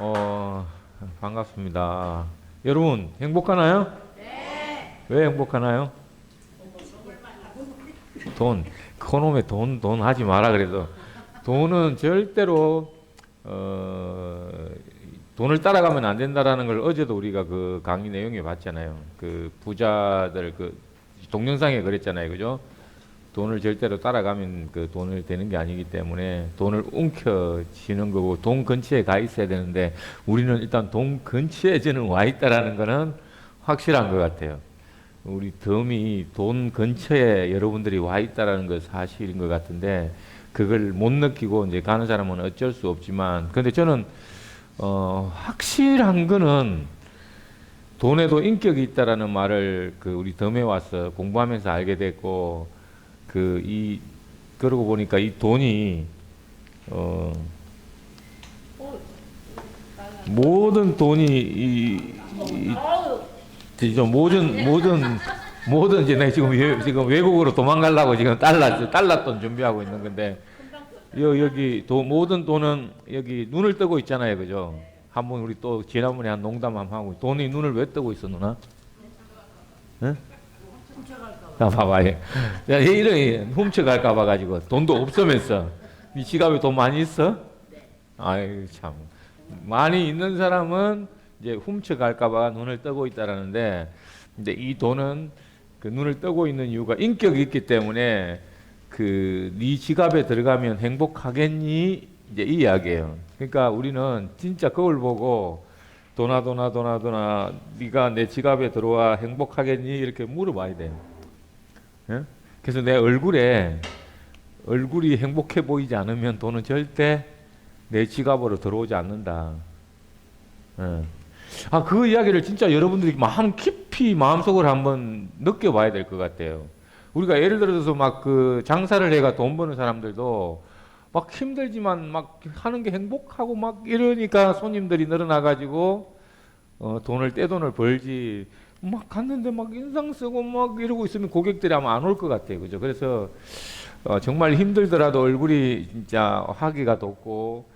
어, 반갑습니다. 여러분, 행복하나요? 네. 왜 행복하나요? 돈, 그놈의 돈 하지 마라 그래도. 돈은 절대로, 어, 돈을 따라가면 안 된다라는 걸 어제도 우리가 그 강의 내용에 봤잖아요. 그 부자들 그 동영상에 그랬잖아요. 그죠? 돈을 절대로 따라가면 그 돈을 되는 게 아니기 때문에 돈을 움켜쥐는 거고 돈 근처에 가 있어야 되는데 우리는 일단 돈 근처에 저는 와 있다라는 거는 확실한 것 같아요. 우리 덤이 돈 근처에 여러분들이 와 있다라는 거 사실인 것 같은데 그걸 못 느끼고 이제 가는 사람은 어쩔 수 없지만 근데 저는 확실한 거는 돈에도 인격이 있다라는 말을 그 우리 덤에 와서 공부하면서 알게 됐고 그러고 보니까 이 돈이, 모든 돈이, 모든, 이제 내가 지금 외국으로 도망가려고 지금 달러돈 준비하고 있는 건데, 여기, 모든 돈은 여기 눈을 뜨고 있잖아요. 그죠? 한번 우리 또 지난번에 한 농담 한번 하고, 돈이 눈을 왜 뜨고 있어, 누나? 응? 자, 봐봐. 야, 이런 훔쳐갈까봐 가지고 돈도 없으면서 이 지갑에 돈 많이 있어? 아이 참 많이 있는 사람은 이제 훔쳐갈까봐 눈을 뜨고 있다라는데, 근데 이 돈은 그 눈을 뜨고 있는 이유가 인격이 있기 때문에 그 네 지갑에 들어가면 행복하겠니? 이제 이 이야기예요. 그러니까 우리는 진짜 거울 보고 도나 네가 내 지갑에 들어와 행복하겠니? 이렇게 물어봐야 돼요. 예? 그래서 내 얼굴이 행복해 보이지 않으면 돈은 절대 내 지갑으로 들어오지 않는다. 예. 그 이야기를 진짜 여러분들이 깊이 마음속으로 한번 느껴봐야 될 것 같아요. 우리가 예를 들어서 막 그 장사를 해가 돈 버는 사람들도 막 힘들지만 막 하는 게 행복하고 막 이러니까 손님들이 늘어나가지고 돈을 떼돈을 벌지. 막 갔는데 막 인상 쓰고 막 이러고 있으면 고객들이 아마 안 올 것 같아요. 그죠? 그래서 정말 힘들더라도 얼굴이 진짜 화기가 돋고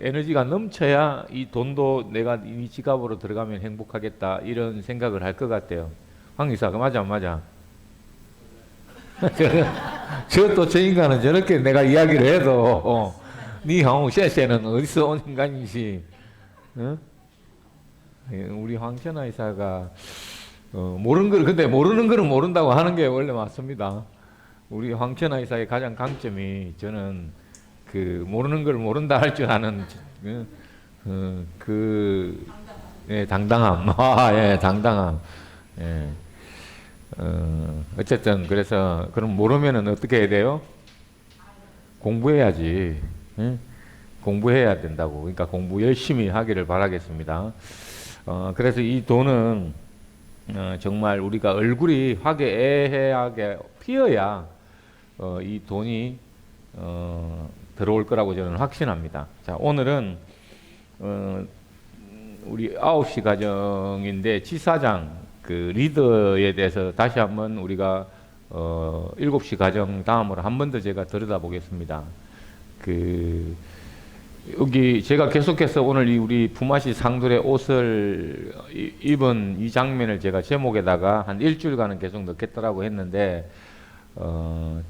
에너지가 넘쳐야 이 돈도 내가 이 지갑으로 들어가면 행복하겠다 이런 생각을 할 것 같아요. 황 이사, 그 맞아 안 맞아? 저 인간은 저렇게 내가 이야기를 해도 니하오 쎄쎄는 어디서 온 인간이지? 어? 우리 황천하 이사가 근데 모르는 거는 모른다고 하는 게 원래 맞습니다. 우리 황천하 이사의 가장 강점이 저는 그 모르는 걸 모른다 할 줄 아는 예, 당당함. 예, 당당함. 예. 어쨌든 그래서 그럼 모르면은 어떻게 해야 돼요? 공부해야지. 예? 공부해야 된다고. 그러니까 공부 열심히 하기를 바라겠습니다. 그래서 이 돈은 정말 우리가 얼굴이 화기애애하게 피어야 이 돈이 들어올 거라고 저는 확신합니다. 자, 오늘은 우리 9시 과정인데 지사장 그 리더에 대해서 다시 한번 우리가 7시 과정 다음으로 한 번 더 제가 들여다보겠습니다. 여기 제가 계속해서 오늘 우리 품앗이 상둘의 옷을 입은 이 장면을 제가 제목에다가 한 일주일간은 계속 넣겠다라고 했는데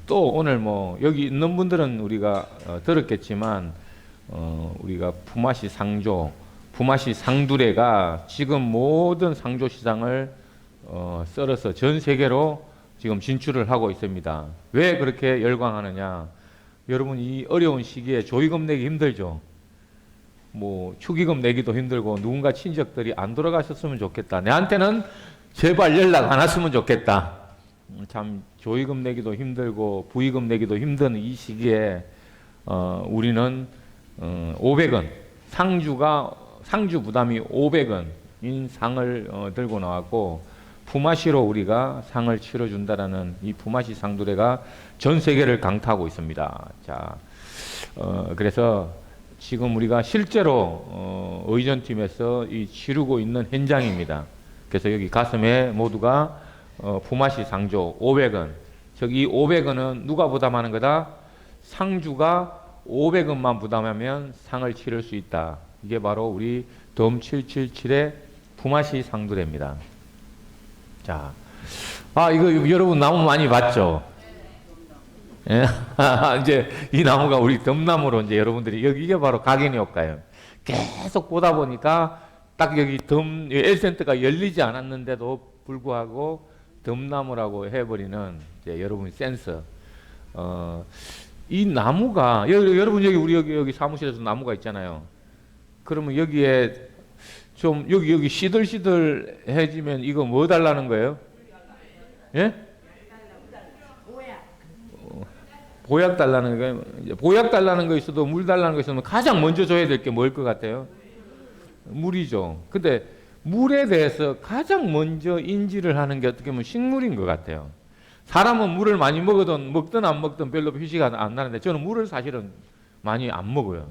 또 오늘 뭐 여기 있는 분들은 우리가 들었겠지만 우리가 품앗이 상두레가 지금 모든 상조 시장을 썰어서 전 세계로 지금 진출을 하고 있습니다. 왜 그렇게 열광하느냐? 여러분 이 어려운 시기에 조의금 내기 힘들죠. 뭐 축의금 내기도 힘들고 누군가 친척들이 안 돌아가셨으면 좋겠다. 내한테는 제발 연락 안 왔으면 좋겠다. 참 조의금 내기도 힘들고 부의금 내기도 힘든 이 시기에 우리는 500원 상주 부담이 500원인 상을 들고 나왔고 품앗이로 우리가 상을 치러준다라는 이 품앗이 상두레가 전 세계를 강타하고 있습니다. 자, 그래서 지금 우리가 실제로 의전팀에서 이 치르고 있는 현장입니다. 그래서 여기 가슴에 모두가 품앗이 상조 500원. 즉 이 500원은 누가 부담하는 거다? 상주가 500원만 부담하면 상을 치를 수 있다. 이게 바로 우리 덤 777의 품앗이 상두래입니다. 자, 이거 여러분 나무 많이 봤죠? 예? 이제 이 나무가 우리 덤나무로 이제 여러분들이 이게 바로 각인이 효과예요. 계속 보다 보니까 딱 여기 엘센터가 열리지 않았는데도 불구하고 덤나무라고 해버리는 이제 여러분 센서. 이 나무가 여러분 우리 여기 사무실에서 나무가 있잖아요. 그러면 여기에 좀 여기 시들시들해지면 이거 뭐 달라는 거예요? 예? 보약 달라는 거예요. 보약 달라는 거 있어도 물 달라는 거 있으면 가장 먼저 줘야 될 게 뭐일 것 같아요? 물이죠. 근데 물에 대해서 가장 먼저 인지를 하는 게 어떻게 보면 식물인 것 같아요. 사람은 물을 많이 먹든 안 먹든 별로 휴식 안 나는데 저는 물을 사실은 많이 안 먹어요.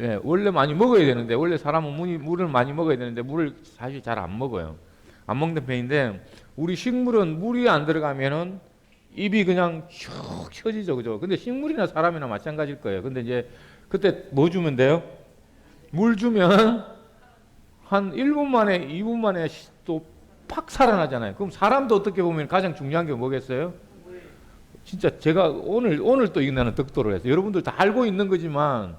예, 원래 많이 먹어야 되는데 원래 사람은 물을 많이 먹어야 되는데 물을 사실 잘 안 먹어요. 안 먹는 편인데 우리 식물은 물이 안 들어가면은 입이 그냥 쭉 켜지죠, 그죠? 근데 식물이나 사람이나 마찬가지일 거예요. 근데 이제 그때 뭐 주면 돼요? 물 주면 한 1분 만에 2분 만에 또 팍 살아나잖아요. 그럼 사람도 어떻게 보면 가장 중요한 게 뭐겠어요? 진짜 제가 오늘 또 이거 나는 득도를 했어요. 여러분들 다 알고 있는 거지만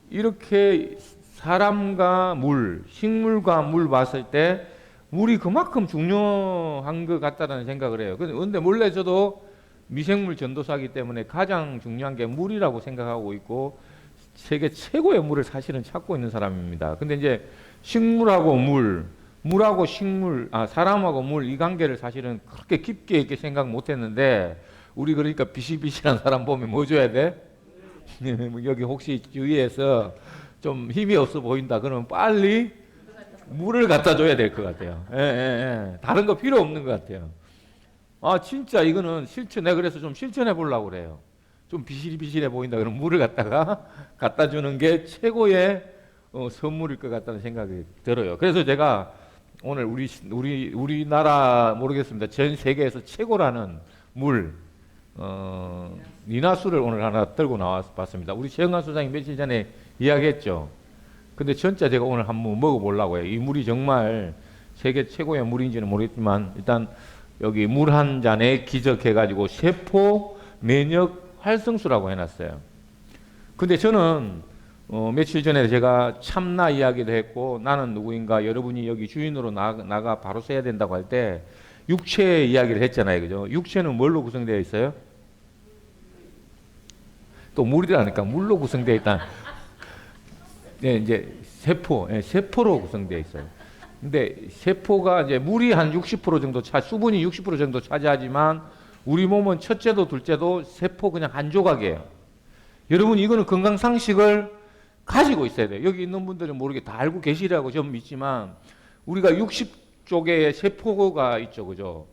이렇게 사람과 물, 식물과 물 봤을 때 물이 그만큼 중요한 것 같다는 생각을 해요. 그런데 원래 저도 미생물 전도사이기 때문에 가장 중요한 게 물이라고 생각하고 있고 세계 최고의 물을 사실은 찾고 있는 사람입니다. 근데 이제 식물하고 물하고 식물, 사람하고 물 이 관계를 사실은 그렇게 깊게 있게 생각 못 했는데 우리 그러니까 비실비실한 사람 보면 뭐 줘야 돼? 여기 혹시 주위에서 좀 힘이 없어 보인다 그러면 빨리 물을 갖다 줘야 될 것 같아요. 예. 다른 거 필요 없는 것 같아요. 진짜 이거는 내가 그래서 좀 실천해 보려고 그래요. 좀 비실비실해 보인다 그러면 물을 갖다 주는 게 최고의 선물일 것 같다는 생각이 들어요. 그래서 제가 오늘 우리나라 모르겠습니다. 전 세계에서 최고라는 물, 니나수를 오늘 하나 들고 나와봤습니다. 우리 최영관 소장이 며칠 전에 이야기했죠. 근데 진짜 제가 오늘 한번 먹어보려고 해요. 이 물이 정말 세계 최고의 물인지는 모르겠지만 일단 여기 물 한 잔에 기적해가지고 세포 면역 활성수라고 해놨어요. 근데 저는 며칠 전에 제가 참나 이야기도 했고 나는 누구인가 여러분이 여기 주인으로 나가 바로 써야 된다고 할 때 육체 이야기를 했잖아요. 그죠? 육체는 뭘로 구성되어 있어요? 또 물이라니까 물로 구성되어 있다. 네, 이제 세포로 구성되어 있어요. 근데 세포가 이제 물이 한 60% 정도 수분이 60% 정도 차지하지만 우리 몸은 첫째도 둘째도 세포 그냥 한 조각이에요. 여러분 이거는 건강 상식을 가지고 있어야 돼요. 여기 있는 분들은 모르게 다 알고 계시라고 좀 믿지만 우리가 60쪽의 세포가 있죠, 그죠?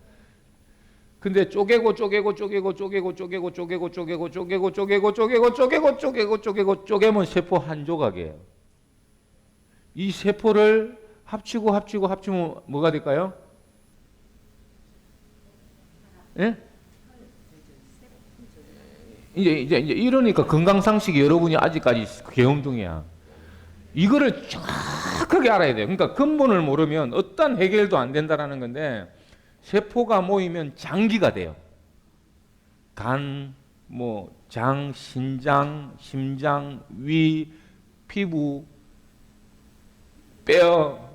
근데 쪼개고 쪼개면 세포 한 조각이에요. 이 세포를 합치면 뭐가 될까요? 예? 이제 이러니까 건강상식이 여러분이 아직까지 개운둥이야. 이거를 정확하게 알아야 돼요. 그러니까 근본을 모르면 어떤 해결도 안 된다라는 건데 세포가 모이면 장기가 돼요. 간, 장, 신장, 심장, 위, 피부, 뼈,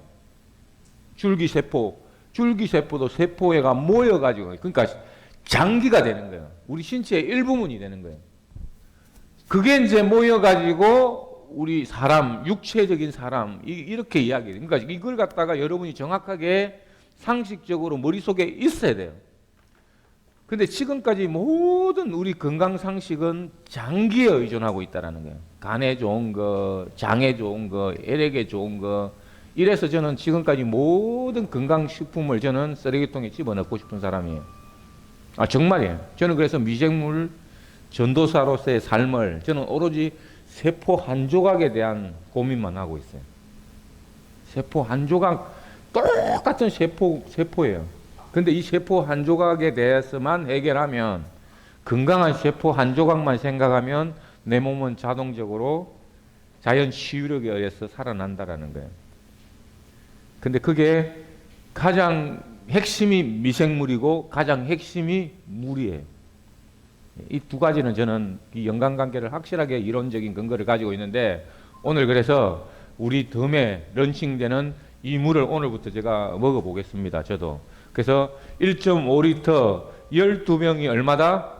줄기세포도 세포가 모여가지고 그러니까 장기가 되는 거예요. 우리 신체의 일부분이 되는 거예요. 그게 이제 모여가지고 우리 사람, 육체적인 사람 이렇게 이야기해요. 그러니까 이걸 갖다가 여러분이 정확하게 상식적으로 머릿속에 있어야 돼요. 근데 지금까지 모든 우리 건강 상식은 장기에 의존하고 있다는 거예요. 간에 좋은 거, 장에 좋은 거, 혈액에 좋은 거. 이래서 저는 지금까지 모든 건강식품을 저는 쓰레기통에 집어넣고 싶은 사람이에요. 정말이에요. 저는 그래서 미생물 전도사로서의 삶을 저는 오로지 세포 한 조각에 대한 고민만 하고 있어요. 세포 한 조각, 똑같은 세포예요. 근데 이 세포 한 조각에 대해서만 해결하면, 건강한 세포 한 조각만 생각하면 내 몸은 자동적으로 자연 치유력에 의해서 살아난다라는 거예요. 근데 그게 가장 핵심이 미생물이고 가장 핵심이 물이에요. 이 두 가지는 저는 이 연관관계를 확실하게 이론적인 근거를 가지고 있는데, 오늘 그래서 우리 덤에 런칭되는 이 물을 오늘부터 제가 먹어보겠습니다. 저도. 그래서 1.5리터 12병이 얼마다?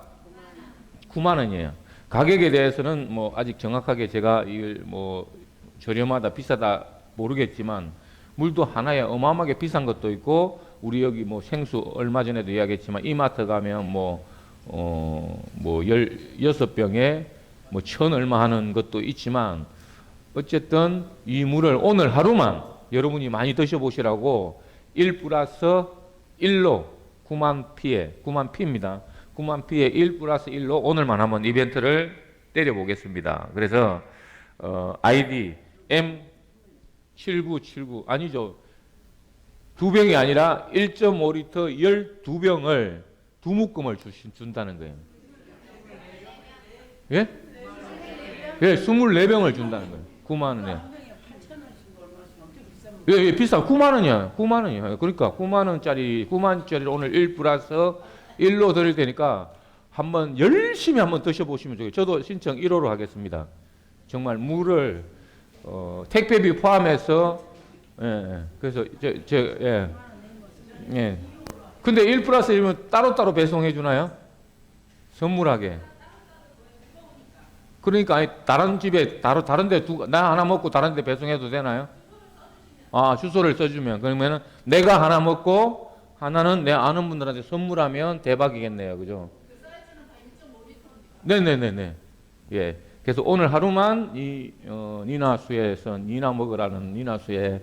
9만 원이에요. 가격에 대해서는 뭐 아직 정확하게 제가 이걸 뭐 저렴하다 비싸다 모르겠지만, 물도 하나에 어마어마하게 비싼 것도 있고, 우리 여기 뭐 생수 얼마 전에도 이야기했지만 이마트 가면 뭐 16병에 뭐 1,000 얼마 하는 것도 있지만, 어쨌든 이 물을 오늘 하루만 여러분이 많이 드셔보시라고 1 플러스 1로 9만 P입니다. 9만 P에 1 플러스 1로 오늘만 한번 이벤트를 때려보겠습니다. 그래서 아이디 M7979 아니죠. 2병이 아니라 1.5리터 12병을 두 묶음을 준다는 거예요. 예? 예, 24병을 준다는 거예요. 9만 원에. 예, 예, 비싸. 9만 원이야. 9만 원이야. 그러니까 9만 원짜리 오늘 1 플러스 1로 드릴 테니까 한번 열심히 한번 드셔보시면 좋겠어요. 저도 신청 1호로 하겠습니다. 정말 물을 택배비 포함해서 예, 그래서 예. 예. 근데 1 플러스 1면 따로따로 배송해 주나요? 선물하게. 그러니까 아니, 다른 집에 다른 데 나 하나 먹고 다른 데 배송해도 되나요? 아, 주소를 써주면. 그러면은 내가 하나 먹고 하나는 내 아는 분들한테 선물하면 대박이겠네요. 그죠? 네네네네. 예. 그래서 오늘 하루만 이 니나수에서 니나 먹으라는 니나수에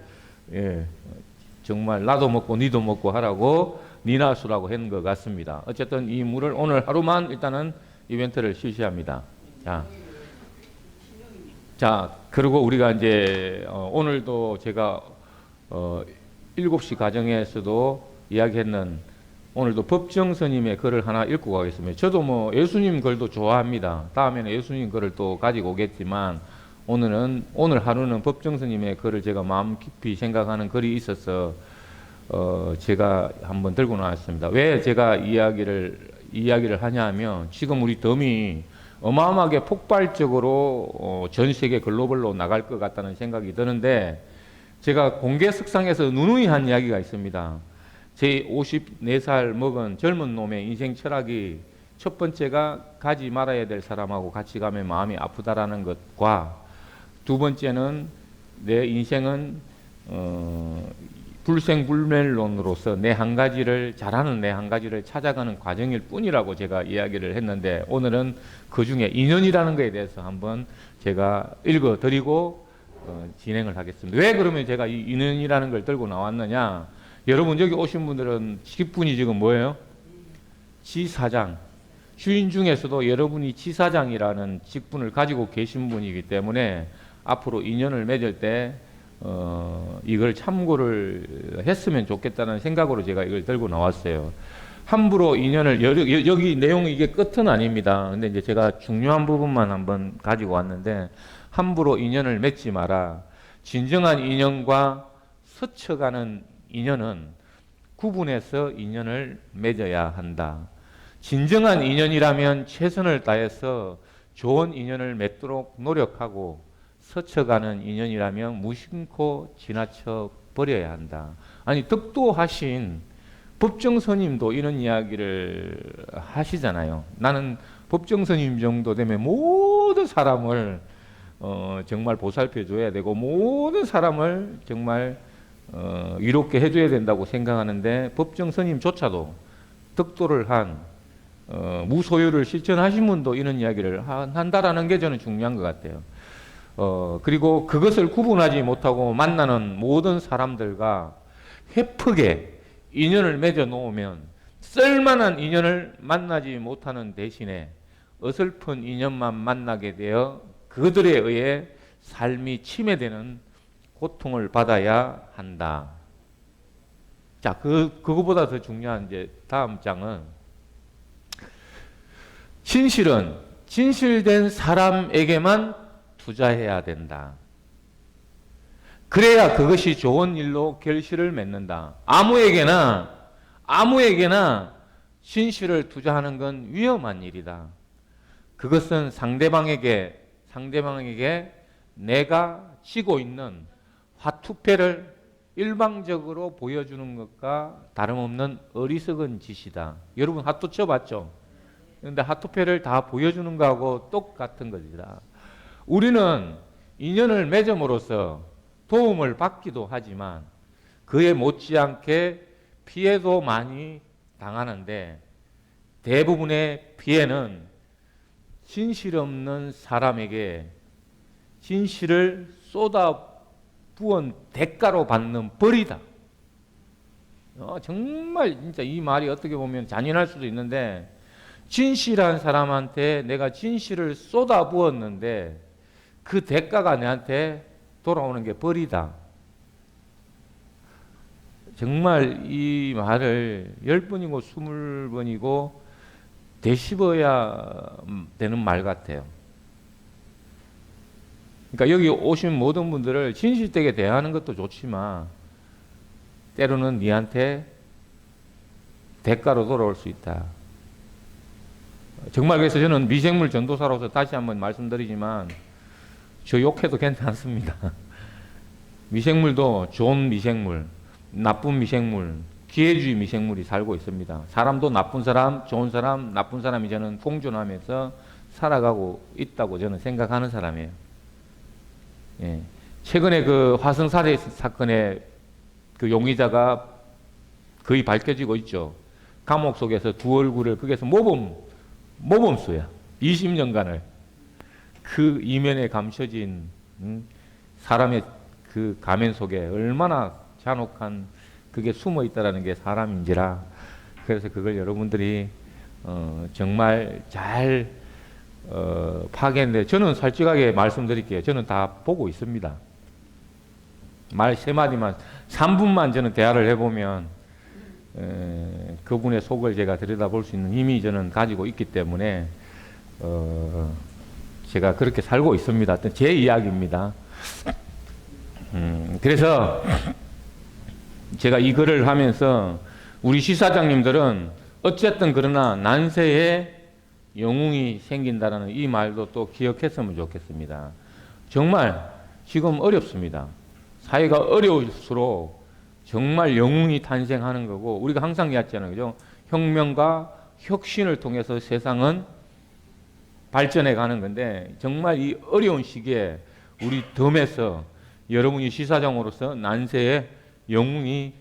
예, 정말 나도 먹고 니도 먹고 하라고 니나수라고 한 것 같습니다. 어쨌든 이 물을 오늘 하루만 일단은 이벤트를 실시합니다. 자, 그리고 우리가 이제 오늘도 제가 7시 가정에서도 이야기했는 오늘도 법정 스님의 글을 하나 읽고 가겠습니다. 저도 뭐 예수님 글도 좋아합니다. 다음에는 예수님 글을 또 가지고 오겠지만, 오늘 하루는 법정 스님의 글을 제가 마음 깊이 생각하는 글이 있어서 제가 한번 들고 나왔습니다. 왜 제가 이야기를 하냐면, 지금 우리 덤이 어마어마하게 폭발적으로 전 세계 글로벌로 나갈 것 같다는 생각이 드는데, 제가 공개 석상에서 누누이 한 이야기가 있습니다. 제 54살 먹은 젊은 놈의 인생 철학이 첫 번째가 가지 말아야 될 사람하고 같이 가면 마음이 아프다라는 것과, 두 번째는 내 인생은 불생불멸론으로서 잘하는 내 한 가지를 찾아가는 과정일 뿐이라고 제가 이야기를 했는데, 오늘은 그 중에 인연이라는 것에 대해서 한번 제가 읽어드리고 진행을 하겠습니다. 왜 그러면 제가 이 인연이라는 걸 들고 나왔느냐? 여러분 여기 오신 분들은 직분이 지금 뭐예요? 지사장. 주인 중에서도 여러분이 지사장이라는 직분을 가지고 계신 분이기 때문에 앞으로 인연을 맺을 때 이걸 참고를 했으면 좋겠다는 생각으로 제가 이걸 들고 나왔어요. 함부로 인연을 여기 내용 이게 끝은 아닙니다. 근데 이제 제가 중요한 부분만 한번 가지고 왔는데, 함부로 인연을 맺지 마라. 진정한 인연과 스쳐가는 인연은 구분해서 인연을 맺어야 한다. 진정한 인연이라면 최선을 다해서 좋은 인연을 맺도록 노력하고, 스쳐가는 인연이라면 무심코 지나쳐 버려야 한다. 아니, 덕도하신 법정 스님도 이런 이야기를 하시잖아요. 나는 법정 스님 정도 되면 모든 사람을 정말 보살펴 줘야 되고, 모든 사람을 정말 이롭게 해줘야 된다고 생각하는데, 법정 스님조차도 덕도를 한 무소유를 실천하신 분도 이런 이야기를 한다라는 게 저는 중요한 것 같아요. 그리고 그것을 구분하지 못하고 만나는 모든 사람들과 회프게 인연을 맺어 놓으면 쓸만한 인연을 만나지 못하는 대신에 어설픈 인연만 만나게 되어 그들에 의해 삶이 침해되는 고통을 받아야 한다. 자, 그거보다 더 중요한 이제 다음 장은, 진실은 진실된 사람에게만 투자해야 된다. 그래야 그것이 좋은 일로 결실을 맺는다. 아무에게나 진실을 투자하는 건 위험한 일이다. 그것은 상대방에게 내가 쥐고 있는 화투패를 일방적으로 보여주는 것과 다름없는 어리석은 짓이다. 여러분 화투 쳐봤죠? 그런데 화투패를 다 보여주는 거하고 똑같은 것이다. 우리는 인연을 맺음으로써 도움을 받기도 하지만 그에 못지않게 피해도 많이 당하는데 대부분의 피해는 진실 없는 사람에게 진실을 쏟아부은 대가로 받는 벌이다. 정말 진짜 이 말이 어떻게 보면 잔인할 수도 있는데 진실한 사람한테 내가 진실을 쏟아부었는데 그 대가가 내한테 돌아오는 게 벌이다. 정말 이 말을 10번이고 20번이고 되씹어야 되는 말 같아요. 그러니까 여기 오신 모든 분들을 진실되게 대하는 것도 좋지만 때로는 니한테 대가로 돌아올 수 있다. 정말 그래서 저는 미생물 전도사로서 다시 한번 말씀드리지만 저 욕해도 괜찮습니다. 미생물도 좋은 미생물, 나쁜 미생물, 기회주의 미생물이 살고 있습니다. 사람도 나쁜 사람, 좋은 사람, 나쁜 사람이 저는 공존하면서 살아가고 있다고 저는 생각하는 사람이에요. 예. 최근에 그 화성살해 사건의 그 용의자가 거의 밝혀지고 있죠. 감옥 속에서 두 얼굴을 거기에서 모범수야. 20년간을 그 이면에 감춰진 사람의 그 가면 속에 얼마나 잔혹한 그게 숨어 있다라는 게 사람인지라. 그래서 그걸 여러분들이 정말 잘 파악했는데 저는 솔직하게 말씀드릴게요. 저는 다 보고 있습니다. 말 세 마디만 3분만 저는 대화를 해보면 그분의 속을 제가 들여다볼 수 있는 힘이 저는 가지고 있기 때문에 제가 그렇게 살고 있습니다. 제 이야기입니다. 그래서 제가 이 글을 하면서 우리 시사장님들은 어쨌든 그러나 난세에 영웅이 생긴다는 이 말도 또 기억했으면 좋겠습니다. 정말 지금 어렵습니다. 사회가 어려울수록 정말 영웅이 탄생하는 거고 우리가 항상 이야기하잖아요. 그죠? 혁명과 혁신을 통해서 세상은 발전해 가는 건데 정말 이 어려운 시기에 우리 덤에서 여러분이 시사장으로서 난세에 영웅이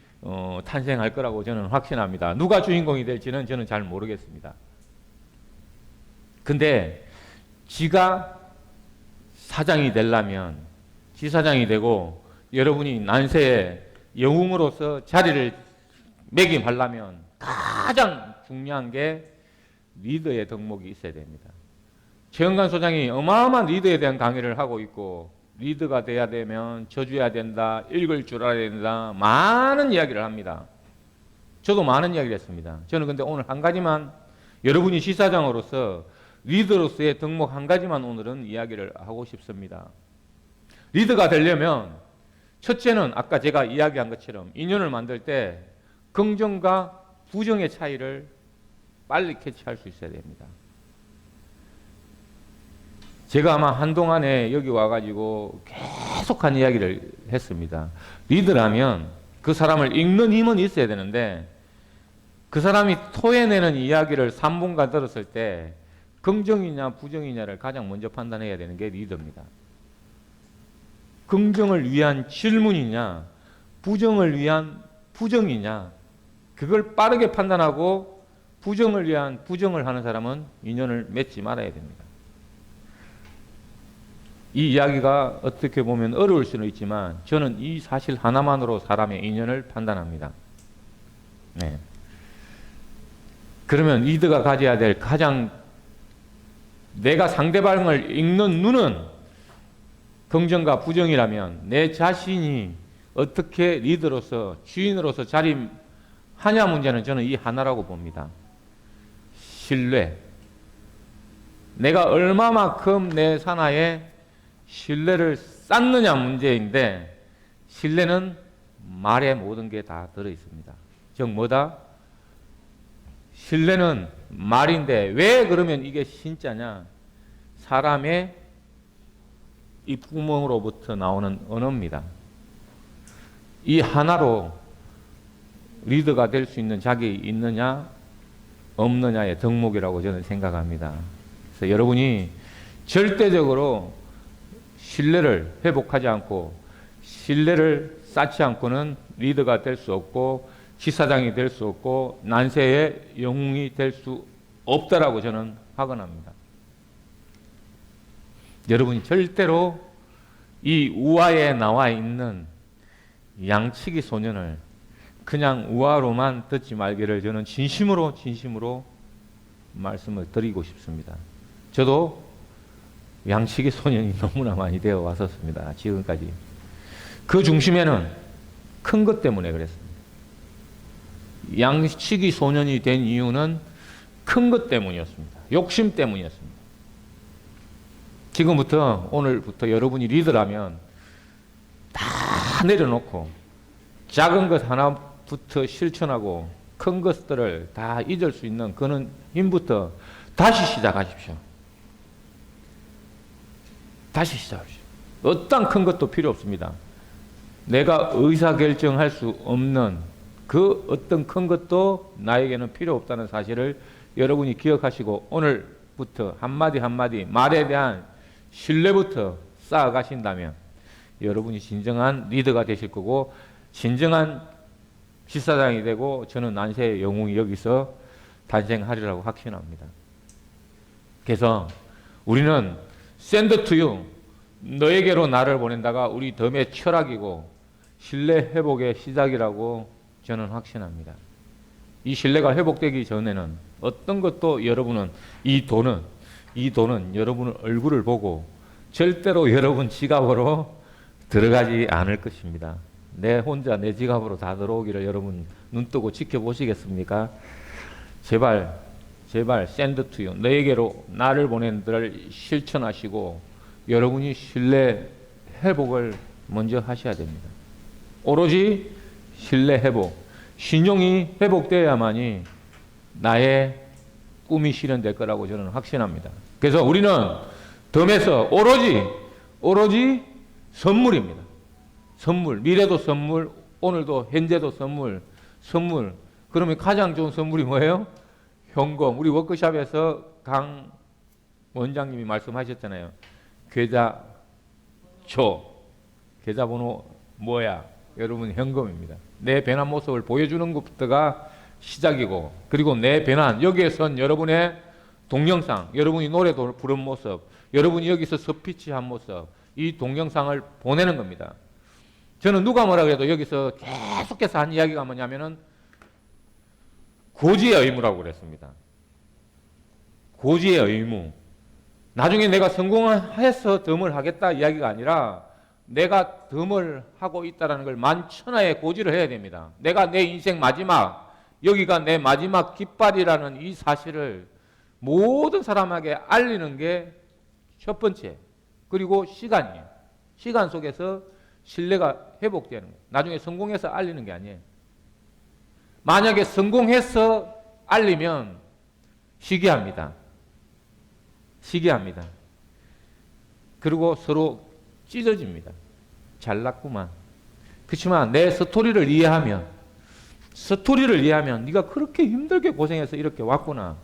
탄생할 거라고 저는 확신합니다. 누가 주인공이 될지는 저는 잘 모르겠습니다. 근데 지가 사장이 되려면 지사장이 되고 여러분이 난세에 영웅으로서 자리를 매김하려면 가장 중요한 게 리더의 덕목이 있어야 됩니다. 최영관 소장이 어마어마한 리더에 대한 강의를 하고 있고 리더가 돼야 되면 져줘야 된다, 읽을 줄 알아야 된다, 많은 이야기를 합니다. 저도 많은 이야기를 했습니다. 저는 근데 오늘 한 가지만 여러분이 시사장으로서 리더로서의 덕목 한 가지만 오늘은 이야기를 하고 싶습니다. 리더가 되려면 첫째는 아까 제가 이야기한 것처럼 인연을 만들 때 긍정과 부정의 차이를 빨리 캐치할 수 있어야 됩니다. 제가 아마 한동안에 여기 와가지고 계속한 이야기를 했습니다. 리더라면 그 사람을 읽는 힘은 있어야 되는데 그 사람이 토해내는 이야기를 3분간 들었을 때 긍정이냐 부정이냐를 가장 먼저 판단해야 되는 게 리더입니다. 긍정을 위한 질문이냐 부정을 위한 부정이냐 그걸 빠르게 판단하고 부정을 위한 부정을 하는 사람은 인연을 맺지 말아야 됩니다. 이 이야기가 어떻게 보면 어려울 수는 있지만 저는 이 사실 하나만으로 사람의 인연을 판단합니다. 네. 그러면 리더가 가져야 될 가장 내가 상대방을 읽는 눈은 긍정과 부정이라면 내 자신이 어떻게 리더로서 주인으로서 자림하냐 문제는 저는 이 하나라고 봅니다. 신뢰. 내가 얼마만큼 내 산하에 신뢰를 쌓느냐 문제인데 신뢰는 말에 모든 게 다 들어 있습니다. 즉 뭐다? 신뢰는 말인데 왜 그러면 이게 진짜냐? 사람의 입구멍으로부터 나오는 언어입니다. 이 하나로 리더가 될 수 있는 자격이 있느냐 없느냐의 덕목이라고 저는 생각합니다. 그래서 여러분이 절대적으로 신뢰를 회복하지 않고 신뢰를 쌓지 않고는 리더가 될 수 없고 지사장이 될 수 없고 난세의 영웅이 될 수 없다라고 저는 확언합니다. 여러분이 절대로 이 우화에 나와 있는 양치기 소년을 그냥 우화로만 듣지 말기를 저는 진심으로 말씀을 드리고 싶습니다. 저도 양치기 소년이 너무나 많이 되어 왔었습니다. 지금까지. 그 중심에는 큰 것 때문에 그랬습니다. 양치기 소년이 된 이유는 큰 것 때문이었습니다. 욕심 때문이었습니다. 지금부터 오늘부터 여러분이 리더라면 다 내려놓고 작은 것 하나부터 실천하고 큰 것들을 다 잊을 수 있는 그런 힘부터 다시 시작하십시오. 다시 시작하십시오. 어떤 큰 것도 필요 없습니다. 내가 의사결정할 수 없는 그 어떤 큰 것도 나에게는 필요 없다는 사실을 여러분이 기억하시고 오늘부터 한마디 한마디 말에 대한 신뢰부터 쌓아가신다면 여러분이 진정한 리더가 되실 거고 진정한 지사장이 되고 저는 난세의 영웅이 여기서 탄생하리라고 확신합니다. 그래서 우리는 send to you, 너에게로 나를 보낸다가 우리 덤의 철학이고 신뢰 회복의 시작이라고 저는 확신합니다. 이 신뢰가 회복되기 전에는 어떤 것도 여러분은 이 돈은 여러분의 얼굴을 보고 절대로 여러분 지갑으로 들어가지 않을 것입니다. 내 혼자 내 지갑으로 다 들어오기를 여러분 눈뜨고 지켜보시겠습니까? 제발 send to you, 너에게로 나를 보낸들을 실천하시고 여러분이 신뢰 회복을 먼저 하셔야 됩니다. 오로지 신뢰 회복, 신용이 회복되어야만이 나의 꿈이 실현될 거라고 저는 확신합니다. 그래서 우리는 덤에서 오로지 선물입니다. 선물, 미래도 선물, 오늘도 현재도 선물. 그러면 가장 좋은 선물이 뭐예요? 현금. 우리 워크숍에서 강 원장님이 말씀하셨잖아요. 계좌번호 뭐야? 여러분 현금입니다. 내 변한 모습을 보여주는 것부터가 시작이고 그리고 내 변한 여기에선 여러분의 동영상, 여러분이 노래 부른 모습, 여러분이 여기서 스피치한 모습, 이 동영상을 보내는 겁니다. 저는 누가 뭐라 그래도 여기서 계속해서 한 이야기가 뭐냐면은 고지의 의무라고 그랬습니다. 고지의 의무. 나중에 내가 성공해서 덤을 하겠다 이야기가 아니라 내가 덤을 하고 있다는 걸 만천하에 고지를 해야 됩니다. 내가 내 인생 마지막, 여기가 내 마지막 깃발이라는 이 사실을 모든 사람에게 알리는 게 첫 번째. 그리고 시간이에요. 시간 속에서 신뢰가 회복되는 거예요. 나중에 성공해서 알리는 게 아니에요. 만약에 성공해서 알리면 시기합니다. 그리고 서로 찢어집니다. 잘났구만. 그렇지만 내 스토리를 이해하면 네가 그렇게 힘들게 고생해서 이렇게 왔구나.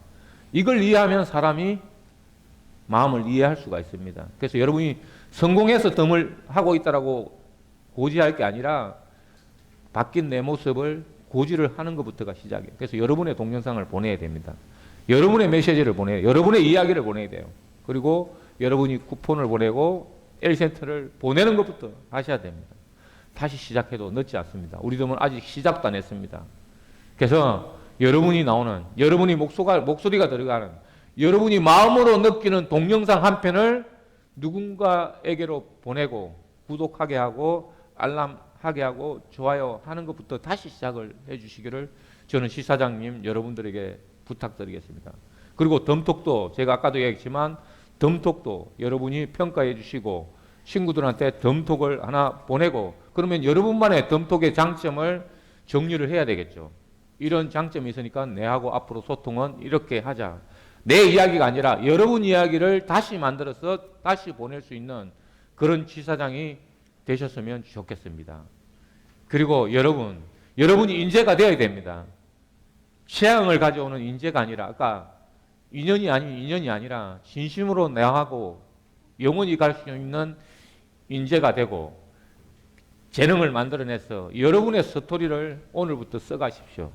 이걸 이해하면 사람이 마음을 이해할 수가 있습니다. 그래서 여러분이 성공해서 덤을 하고 있다라고 고지할 게 아니라 바뀐 내 모습을 고지를 하는 것부터가 시작이에요. 그래서 여러분의 동영상을 보내야 됩니다. 여러분의 메시지를 보내요. 여러분의 이야기를 보내야 돼요. 그리고 여러분이 쿠폰을 보내고 L센터를 보내는 것부터 하셔야 됩니다. 다시 시작해도 늦지 않습니다. 우리 덤은 아직 시작도 안 했습니다. 그래서 여러분이 나오는, 여러분이 목소리가 들어가는, 여러분이 마음으로 느끼는 동영상 한 편을 누군가에게로 보내고 구독하게 하고 알람하게 하고 좋아요 하는 것부터 다시 시작을 해주시기를 저는 시사장님 여러분들에게 부탁드리겠습니다. 그리고 덤톡도 제가 아까도 얘기했지만 덤톡도 여러분이 평가해 주시고 친구들한테 덤톡을 하나 보내고 그러면 여러분만의 덤톡의 장점을 정리를 해야 되겠죠. 이런 장점이 있으니까 내하고 앞으로 소통은 이렇게 하자. 내 이야기가 아니라 여러분 이야기를 다시 만들어서 다시 보낼 수 있는 그런 지사장이 되셨으면 좋겠습니다. 그리고 여러분이 인재가 되어야 됩니다. 취향을 가져오는 인재가 아니라 아까 인연이 아니라 진심으로 내하고 영원히 갈 수 있는 인재가 되고 재능을 만들어내서 여러분의 스토리를 오늘부터 써가십시오.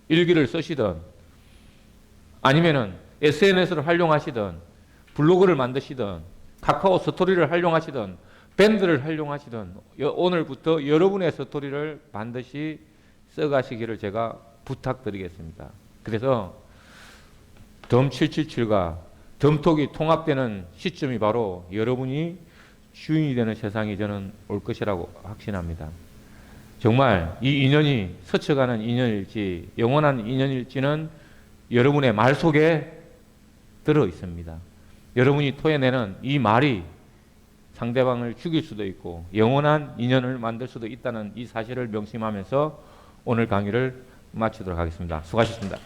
일기를 쓰시든 아니면은 SNS를 활용하시든 블로그를 만드시든 카카오 스토리를 활용하시든 밴드를 활용하시든 오늘부터 여러분의 스토리를 반드시 써가시기를 제가 부탁드리겠습니다. 그래서 덤 777과 덤톡이 통합되는 시점이 바로 여러분이 주인이 되는 세상이 저는 올 것이라고 확신합니다. 정말 이 인연이 스쳐가는 인연일지 영원한 인연일지는 여러분의 말 속에 들어 있습니다. 여러분이 토해내는 이 말이 상대방을 죽일 수도 있고 영원한 인연을 만들 수도 있다는 이 사실을 명심하면서 오늘 강의를 마치도록 하겠습니다. 수고하셨습니다.